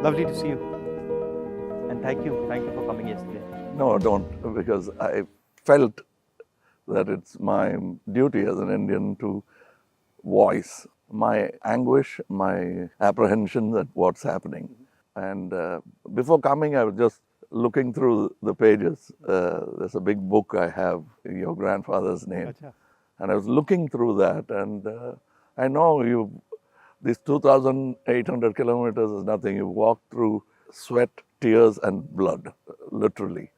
Lovely to see you. And thank you for coming yesterday. No, don't, because I felt that it's my duty as an Indian to voice my anguish, my apprehension at what's happening. And before coming, I was just looking through the pages. There's a big book I have, your grandfather's name. Achha. And I was looking through that, and I know these 2,800 kilometers is nothing. You walk through sweat, tears, and blood, literally.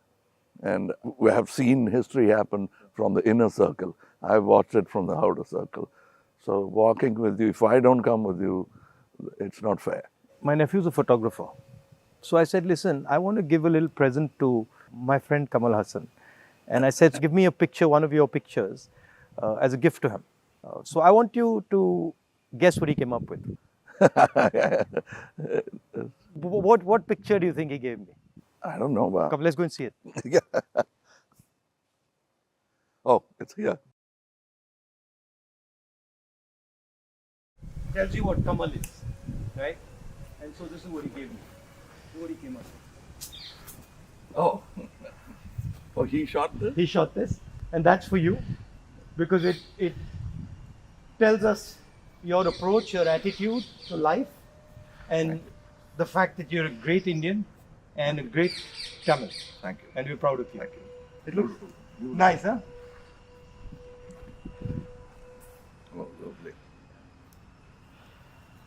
And we have seen history happen from the inner circle. I've watched it from the outer circle. So walking with you, if I don't come with you, it's not fair. My nephew's a photographer. So I said, listen, I want to give a little present to my friend Kamal Hassan. And I said, give me a picture, one of your pictures, as a gift to him. So I want you to guess what he came up with. What picture do you think he gave me? I don't know. Come, let's go and see it. Yeah. Oh, it's here. Tells you what Kamal is, right? And so this is what he gave me. This is what he came up with. Oh. Oh, he shot this? He shot this, and that's for you, because it tells us your approach, your attitude to life, and the fact that you're a great Indian and a great Tamil. Thank you. And we're proud of you. Thank you. It looks nice, huh? Oh, lovely.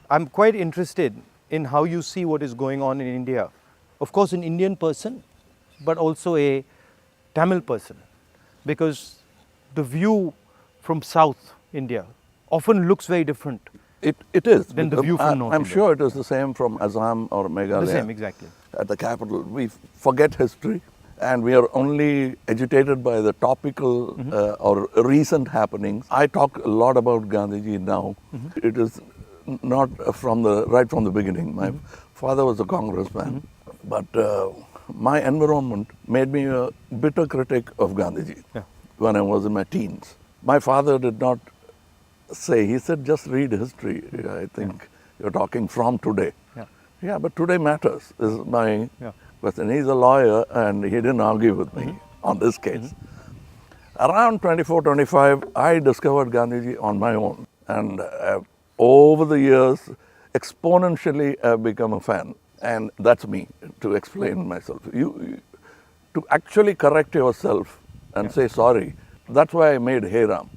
I'm quite interested in how you see what is going on in India. Of course, an Indian person, but also a Tamil person, because the view from South India often looks very different. It is. Then the view from North I'm India. sure it is the same from Assam or Meghalaya. The same, exactly. At the capital, we forget history, and we are only agitated by the topical or recent happenings. I talk a lot about Gandhiji now. It is not right from the beginning. My father was a congressman, but my environment made me a bitter critic of Gandhiji when I was in my teens. My father did not say, he said, just read history. I think you're talking from today. Yeah, but today matters, is my question. He's a lawyer, and he didn't argue with me on this case. Around 24, 25, I discovered Gandhiji on my own. And over the years, exponentially, I've become a fan. And that's me, to explain myself. To actually correct yourself and say sorry, that's why I made Hey Ram,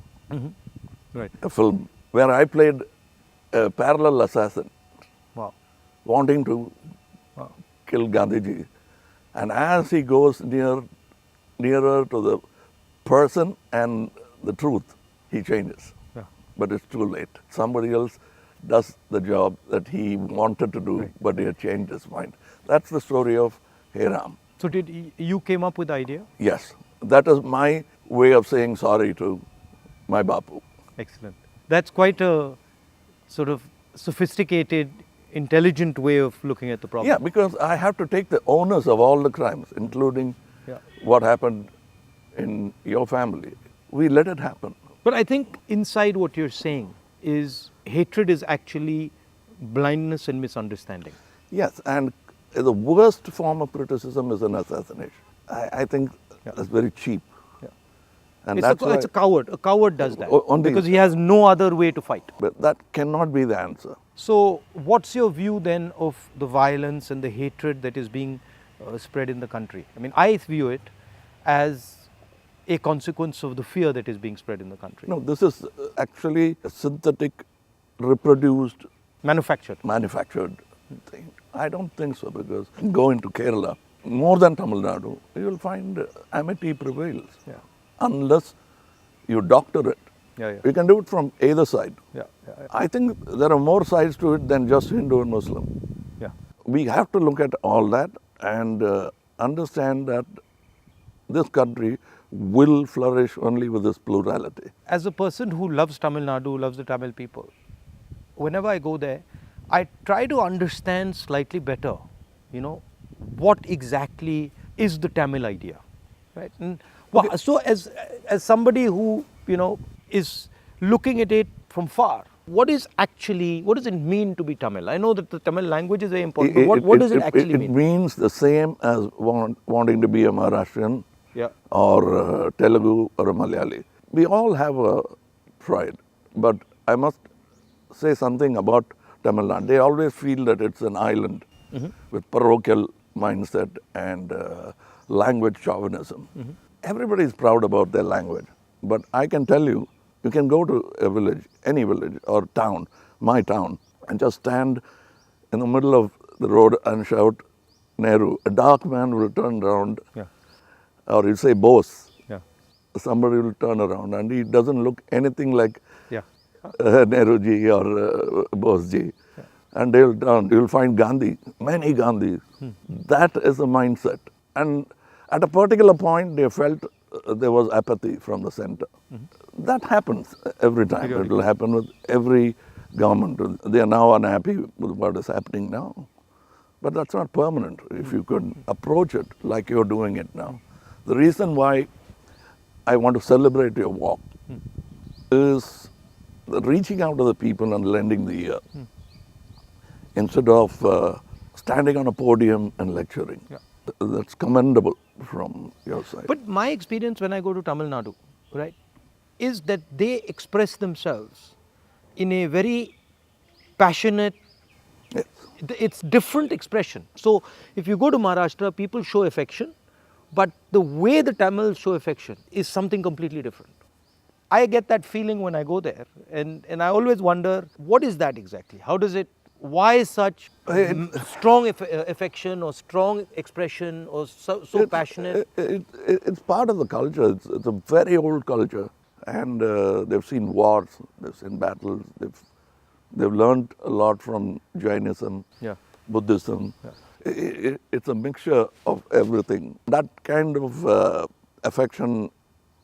Right. a film where I played a parallel assassin, Wow. wanting to kill Gandhiji. And as he goes nearer to the person and the truth, he changes. Yeah. But it's too late. Somebody else does the job that he wanted to do, but he had changed his mind. That's the story of Hey Ram. So you came up with the idea? Yes, that is my way of saying sorry to my Bapu. Excellent. That's quite a sort of sophisticated, intelligent way of looking at the problem. Yeah, because I have to take the onus of all the crimes, including what happened in your family. We let it happen. But I think inside what you're saying is hatred is actually blindness and misunderstanding. Yes, and the worst form of criticism is an assassination. I think that's very cheap. And It's a coward. A coward does that only because he has no other way to fight. But that cannot be the answer. So what's your view then of the violence and the hatred that is being spread in the country? I mean, I view it as a consequence of the fear that is being spread in the country. No, this is actually a synthetic, reproduced, manufactured thing. I don't think so, because go into Kerala, more than Tamil Nadu, you will find amity prevails. Unless you doctor it. You can do it from either side. I think there are more sides to it than just Hindu and Muslim. We have to look at all that and understand that this country will flourish only with this plurality. As a person who loves Tamil Nadu, loves the Tamil people, whenever I go there, I try to understand slightly better, what exactly is the Tamil idea, right? And so as somebody who, is looking at it from far, what does it mean to be Tamil? I know that the Tamil language is very important, but what does it actually mean? It means the same as wanting to be a Maharashtrian Yeah. or a Telugu or a Malayali. We all have a pride, but I must say something about Tamil Nadu. They always feel that it's an island with parochial mindset and language chauvinism. Everybody is proud about their language, but I can tell you, you can go to a village, any village or town, my town, and just stand in the middle of the road and shout Nehru. A dark man will turn around, Yeah. or you say Bose. Yeah. Somebody will turn around and he doesn't look anything like Yeah. Nehru ji or Bose ji. Yeah. And they'll turn, you'll find Gandhi, many Gandhis. That is a mindset. And at a particular point, they felt there was apathy from the center. That happens every time. It will happen with every government. They are now unhappy with what is happening now. But that's not permanent if you could approach it like you're doing it now. The reason why I want to celebrate your walk is reaching out to the people and lending the ear instead of standing on a podium and lecturing. Yeah. That's commendable from your side. But my experience when I go to Tamil Nadu, right, is that they express themselves in a very passionate, Yes. it's different expression. So if you go to Maharashtra, people show affection, but the way the Tamils show affection is something completely different. I get that feeling when I go there, and I always wonder, what is that exactly? How does it, why such strong affection or strong expression or so passionate? It's part of the culture. It's a very old culture. And they've seen wars, they've seen battles, they've learned a lot from Jainism, Yeah. Buddhism. Yeah. It's a mixture of everything. That kind of affection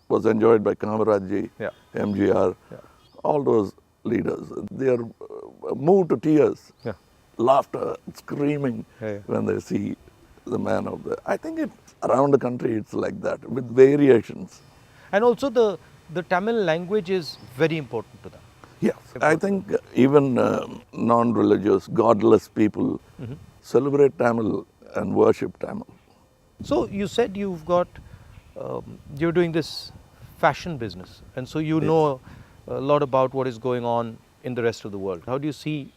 was enjoyed by Kamarajji, Yeah. MGR, Yeah. all those leaders. They are moved to tears, Yeah. laughter, screaming Yeah. when they see the man of the... I think around the country it's like that, with variations. And also the Tamil language is very important to them. Yes, I think even non-religious, godless people celebrate Tamil and worship Tamil. So you said you're doing this fashion business, and so you know a lot about what is going on in the rest of the world. How do you see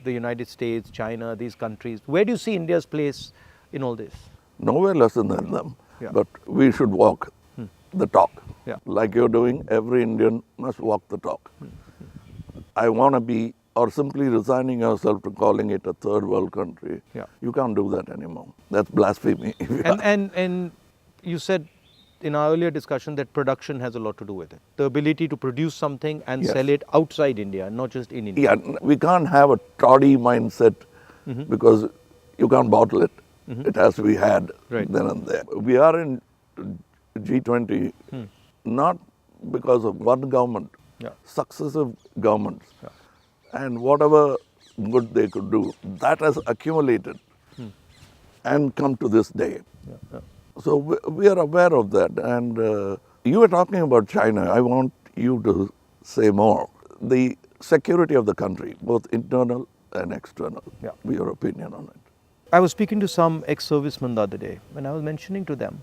the United States, China, these countries? Where do you see India's place in all this? Nowhere less than them, Yeah. but we should walk the talk. Yeah. Like you're doing, every Indian must walk the talk. I want to be, or simply resigning yourself to calling it a third world country. Yeah. You can't do that anymore. That's blasphemy. And you said in our earlier discussion that production has a lot to do with it. The ability to produce something and Yes. sell it outside India, not just in India. Yeah, we can't have a toddy mindset because you can't bottle it. It has to be had Right. then and there. We are in G20 not because of one government, Yeah. successive governments. Yeah. And whatever good they could do, that has accumulated and come to this day. Yeah, yeah. So we are aware of that. And you were talking about China. I want you to say more. The security of the country, both internal and external. Yeah. Your opinion on it. I was speaking to some ex-servicemen the other day, and I was mentioning to them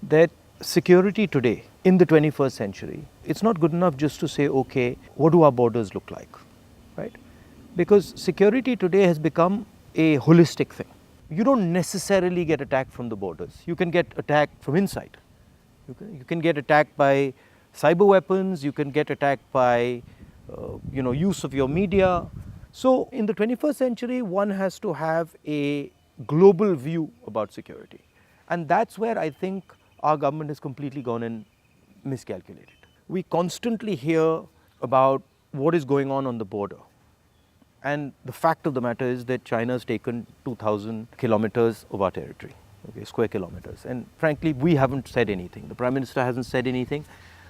that security today in the 21st century, it's not good enough just to say, okay, what do our borders look like, right? Because security today has become a holistic thing. You don't necessarily get attacked from the borders. You can get attacked from inside. You can get attacked by cyber weapons. You can get attacked by, use of your media. So in the 21st century, one has to have a global view about security. And that's where I think our government has completely gone and miscalculated. We constantly hear about what is going on the border. And the fact of the matter is that China has taken 2,000 kilometers of our territory, okay, square kilometers. And frankly, we haven't said anything. The Prime Minister hasn't said anything.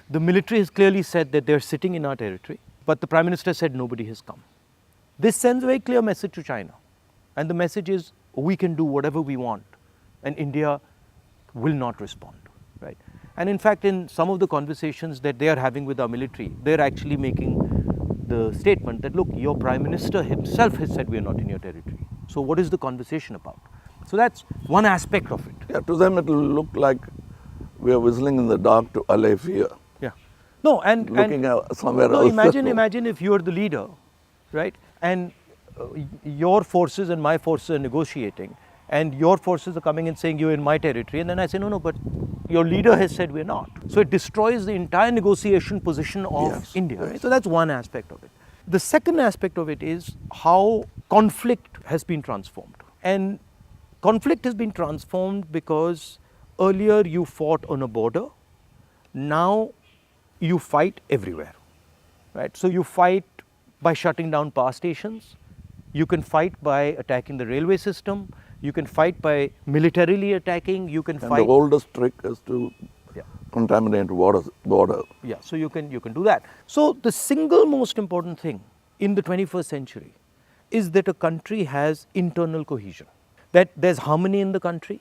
The military has clearly said that they're sitting in our territory, but the Prime Minister said nobody has come. This sends a very clear message to China. And the message is, we can do whatever we want, and India will not respond, right? And in fact, in some of the conversations that they are having with our military, they're actually making the statement that, look, your Prime Minister himself has said we are not in your territory. So what is the conversation about? So that's one aspect of it. Yeah, to them it will look like we are whistling in the dark to allay fear. Yeah. No, and Looking out somewhere no, else. imagine if you're the leader, right? And your forces and my forces are negotiating, and your forces are coming and saying you're in my territory, and then I say no, but your leader has said we're not. So it destroys the entire negotiation position of Yes, India. yes. Right? So that's one aspect of it. The second aspect of it is how conflict has been transformed, and conflict has been transformed because earlier you fought on a border, now you fight everywhere, right? So you fight by shutting down power stations, you can fight by attacking the railway system, you can fight by militarily attacking, you can And fight. the oldest trick is to Yeah. contaminate border. Yeah, so you can do that. So the single most important thing in the 21st century is that a country has internal cohesion, that there's harmony in the country,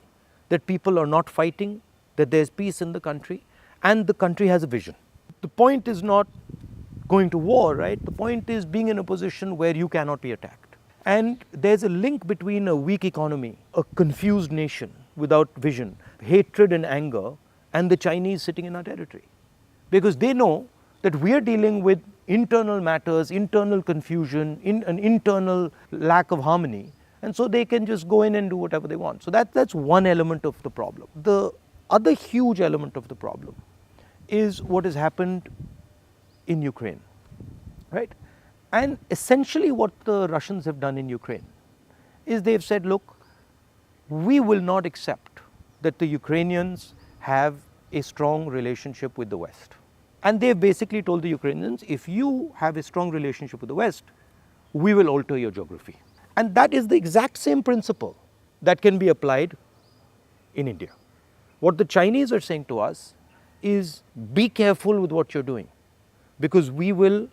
that people are not fighting, that there's peace in the country, and the country has a vision. The point is not going to war, right? The point is being in a position where you cannot be attacked. And there's a link between a weak economy, a confused nation without vision, hatred and anger, and the Chinese sitting in our territory. Because they know that we are dealing with internal matters, internal confusion, an internal lack of harmony, and so they can just go in and do whatever they want. So that's one element of the problem. The other huge element of the problem is what has happened in Ukraine, right? And essentially what the Russians have done in Ukraine is they've said, look, we will not accept that the Ukrainians have a strong relationship with the West. And they've basically told the Ukrainians, if you have a strong relationship with the West, we will alter your geography. And that is the exact same principle that can be applied in India. What the Chinese are saying to us is, be careful with what you're doing, because we will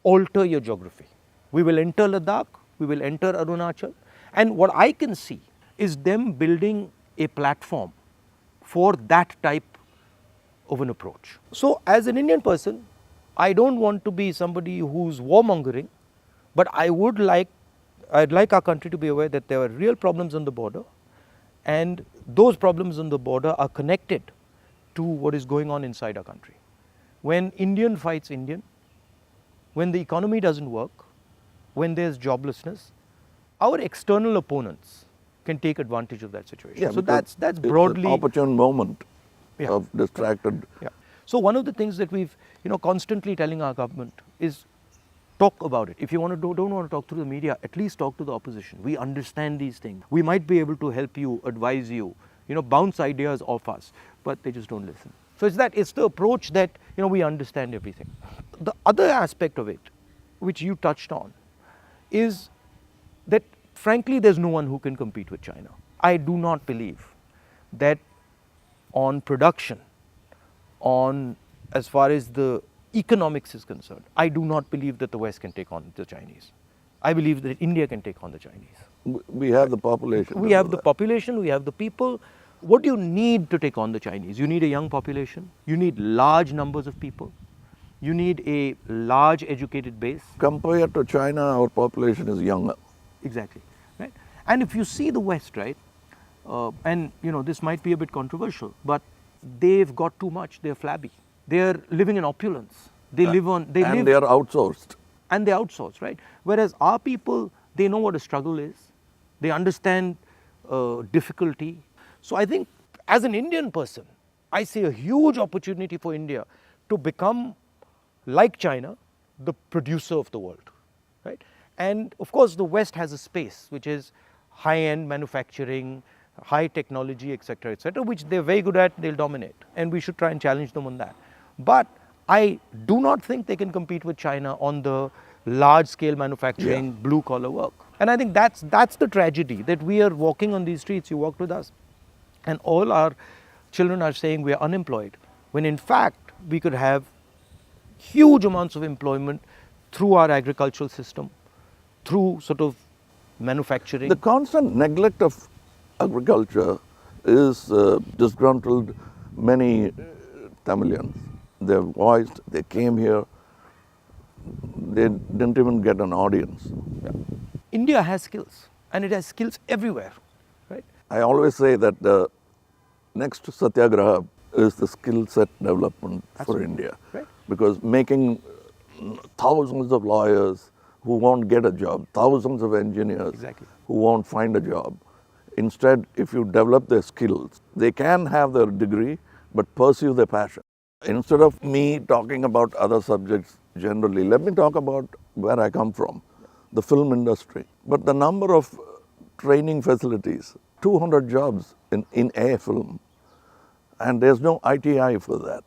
alter your geography. We will enter Ladakh, we will enter Arunachal, and what I can see is them building a platform for that type of an approach. So as an Indian person, I don't want to be somebody who's warmongering, but I'd like our country to be aware that there are real problems on the border, and those problems on the border are connected to what is going on inside our country. When Indian fights Indian, when the economy doesn't work, when there's joblessness, our external opponents can take advantage of that situation. Yeah, so because that's broadly it's an opportune moment Yeah. of distracted. Yeah. So one of the things that we've constantly telling our government is talk about it. If you don't want to talk through the media, at least talk to the opposition. We understand these things. We might be able to help you, advise you, bounce ideas off us, but they just don't listen. So it's the approach that we understand everything. The other aspect of it, which you touched on, is that frankly there's no one who can compete with China. I do not believe that on production, on as far as the economics is concerned, I do not believe that the West can take on the Chinese. I believe that India can take on the Chinese. We have the population. We have the population, we have the people. What do you need to take on the Chinese? You need a young population, you need large numbers of people, you need a large educated base. Compared to China, our population is younger. Exactly, right? And if you see the West, right, and this might be a bit controversial, but they've got too much, they're flabby. They're living in opulence. They live on, they are outsourced. And they outsource, right? Whereas our people, they know what a struggle is. They understand difficulty. So I think as an Indian person, I see a huge opportunity for India to become, like China, the producer of the world, right? And of course, the West has a space, which is high-end manufacturing, high technology, etc., which they're very good at, they'll dominate. And we should try and challenge them on that. But I do not think they can compete with China on the large-scale manufacturing, blue-collar work. And I think that's the tragedy, that we are walking on these streets, you walked with us, and all our children are saying we are unemployed, when in fact we could have huge amounts of employment through our agricultural system, through sort of manufacturing. The constant neglect of agriculture is disgruntled many Tamilians. They're voiced, they came here, they didn't even get an audience. India has skills, and it has skills everywhere, right? I always say that the next Satyagraha is the skill set development for India. Right. Because making thousands of lawyers who won't get a job, thousands of engineers Exactly. who won't find a job. Instead, if you develop their skills, they can have their degree but pursue their passion. Instead of me talking about other subjects generally, let me talk about where I come from, the film industry. But the number of training facilities, 200 jobs in a film, and there's no ITI for that.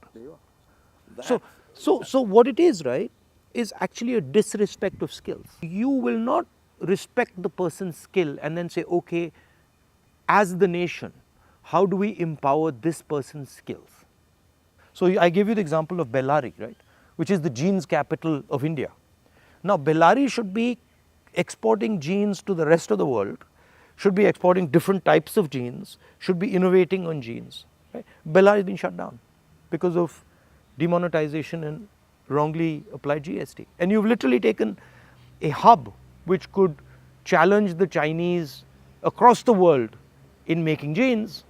So what it is, right, is actually a disrespect of skills. You will not respect the person's skill and then say, okay, as the nation, how do we empower this person's skills? So I gave you the example of Bellary, right, which is the jeans capital of India. Now Bellary should be exporting jeans to the rest of the world, should be exporting different types of jeans, should be innovating on jeans. Right? Bellary has been shut down because of demonetization and wrongly applied GST. And you've literally taken a hub which could challenge the Chinese across the world in making jeans,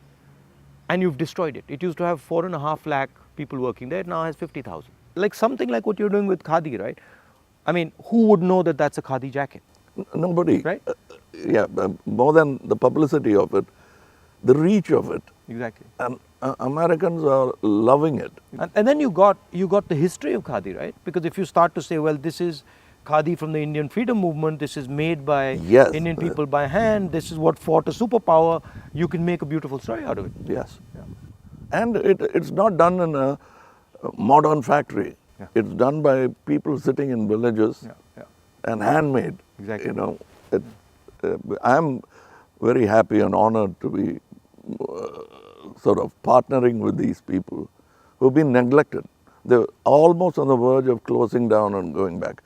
and you've destroyed it. It used to have 4.5 lakh people working there, it now has 50,000. Like something like what you're doing with Khadi, right? I mean, who would know that that's a Khadi jacket? Nobody. Right? More than the publicity of it, the reach of it. Exactly. And Americans are loving it. And then you got the history of Khadi, right? Because if you start to say, well, this is Khadi from the Indian freedom movement, this is made by Indian people by hand, this is what fought a superpower, you can make a beautiful story out of it. Yes. Yeah. And it's not done in a modern factory. Yeah. It's done by people sitting in villages and handmade. Exactly. You know, I'm very happy and honored to be sort of partnering with these people who've been neglected. They're almost on the verge of closing down and going back,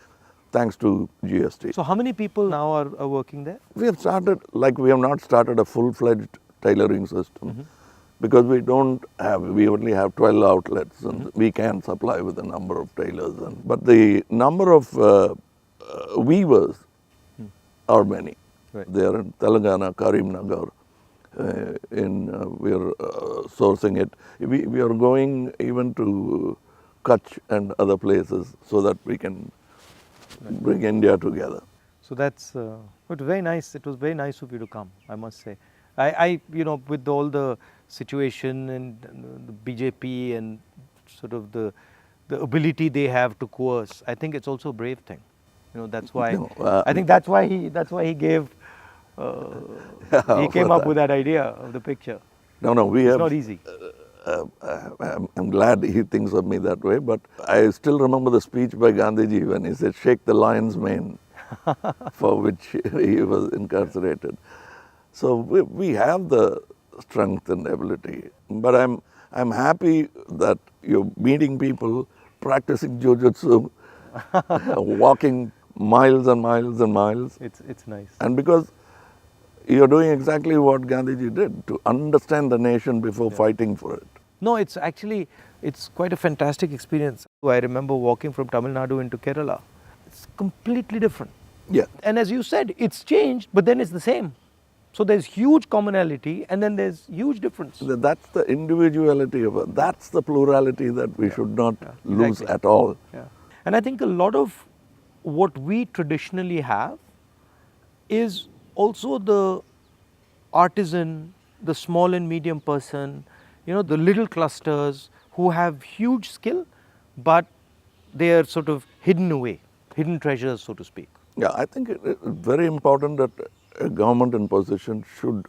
thanks to GST. So how many people now are working there? We have not started a full-fledged tailoring system because we only have 12 outlets and we can supply with a number of tailors. But the number of weavers are many. Right. They are in Telangana, Karimnagar. We are sourcing it. We are going even to Kutch and other places so that we can bring India together. So that's it was very nice. It was very nice of you to come, I must say. I with all the situation and the BJP and sort of the ability they have to coerce, I think it's also a brave thing. That's why I think that's why he gave. He came up with that idea of the picture. It's not easy. I'm glad he thinks of me that way, but I still remember the speech by Gandhiji when he said, "Shake the lion's mane," for which he was incarcerated. So we have the strength and ability. But I'm happy that you're meeting people, practicing jujutsu, walking miles and miles and miles. It's nice. And because you're doing exactly what Gandhiji did, to understand the nation before fighting for it. No, it's quite a fantastic experience. I remember walking from Tamil Nadu into Kerala. It's completely different. Yeah. And as you said, it's changed, but then it's the same. So there's huge commonality and then there's huge difference. That's the individuality of it. That's the plurality that we should not lose at all. Yeah. And I think a lot of what we traditionally have is also the artisan, the small and medium person, the little clusters who have huge skill, but they are sort of hidden away, hidden treasures, so to speak. Yeah, I think it's very important that a government in position should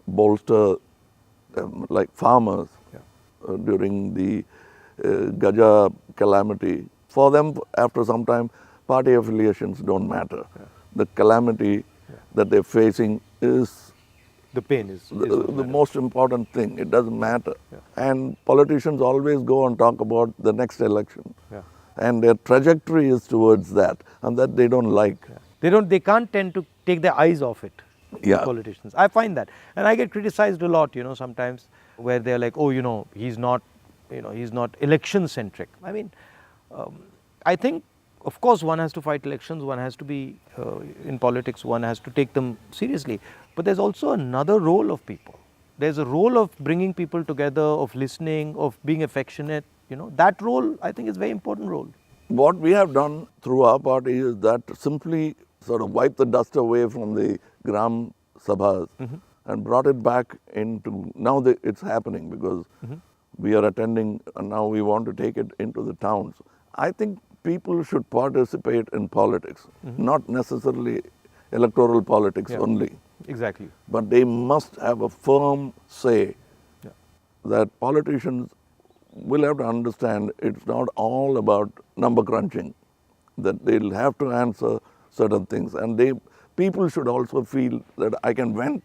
bolster like farmers during the Gaja calamity. For them, after some time, party affiliations don't matter. The calamity that they're facing is the pain is the most important thing. It doesn't matter. And politicians always go and talk about the next election. And their trajectory is towards that, and that they don't like. They can't tend to take their eyes off it. Politicians. I find that. And I get criticized a lot, sometimes where they're like, oh, he's not election centric. I mean, I think of course, one has to fight elections, one has to be in politics, one has to take them seriously. But there's also another role of people. There's a role of bringing people together, of listening, of being affectionate. You know, that role, I think, is a very important role. What we have done through our party is that simply sort of wipe the dust away from the Gram Sabhas and brought it back into, now it's happening because we are attending and now we want to take it into the towns. I think people should participate in politics, not necessarily electoral politics only. Exactly. But they must have a firm say that politicians will have to understand it's not all about number crunching, that they'll have to answer certain things. And people should also feel that I can vent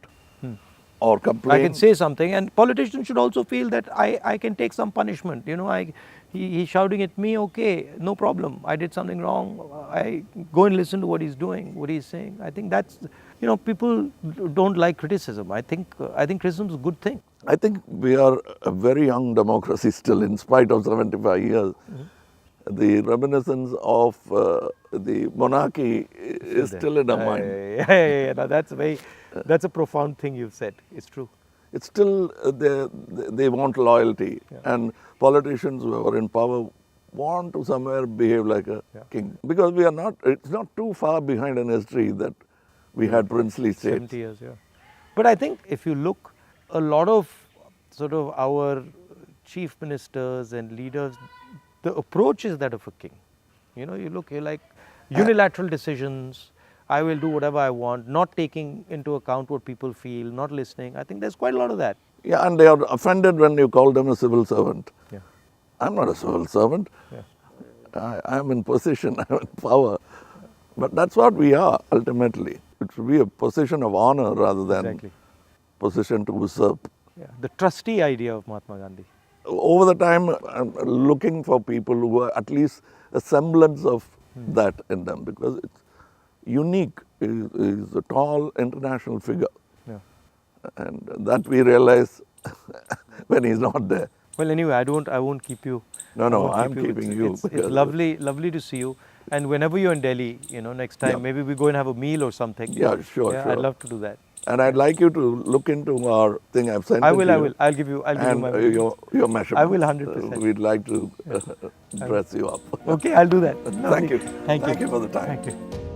or complain. I can say something, and politicians should also feel that I can take some punishment. You know, he's shouting at me, okay, no problem. I did something wrong. I go and listen to what he's doing, what he's saying. I think that's, you know, people don't like criticism. I think criticism is a good thing. I think we are a very young democracy still, in spite of 75 years. The reminiscence of the monarchy is still in our mind. Yeah. No, that's a profound thing you've said. It's true. It's still, they want loyalty. And politicians who are in power want to somewhere behave like a king. Because it's not too far behind in history that we had princely states. 70 years, yeah. But I think if you look, a lot of sort of our chief ministers and leaders, the approach is that of a king. You know, you're like unilateral decisions. I will do whatever I want, not taking into account what people feel, not listening. I think there's quite a lot of that. Yeah, and they are offended when you call them a civil servant. Yeah. I'm not a civil servant. Yeah. I'm in position, I'm in power. But that's what we are, ultimately. It should be a position of honor rather than position to usurp. Yeah. The trustee idea of Mahatma Gandhi. Over the time, I'm looking for people who are at least a semblance of that in them, because it's unique. Is a tall international figure. Yeah. And that we realize when he's not there. Well, anyway, I won't keep you. No, I'm keeping you. It's lovely to see you. And whenever you're in Delhi, you know, next time, maybe we go and have a meal or something. Yeah, sure. I'd love to do that. And I'd like you to look into our thing I've sent. I will. I'll give you my your measurements. I will 100%. We'd like to dress you up. Okay, I'll do that. Thank you. Thank you for the time. Thank you.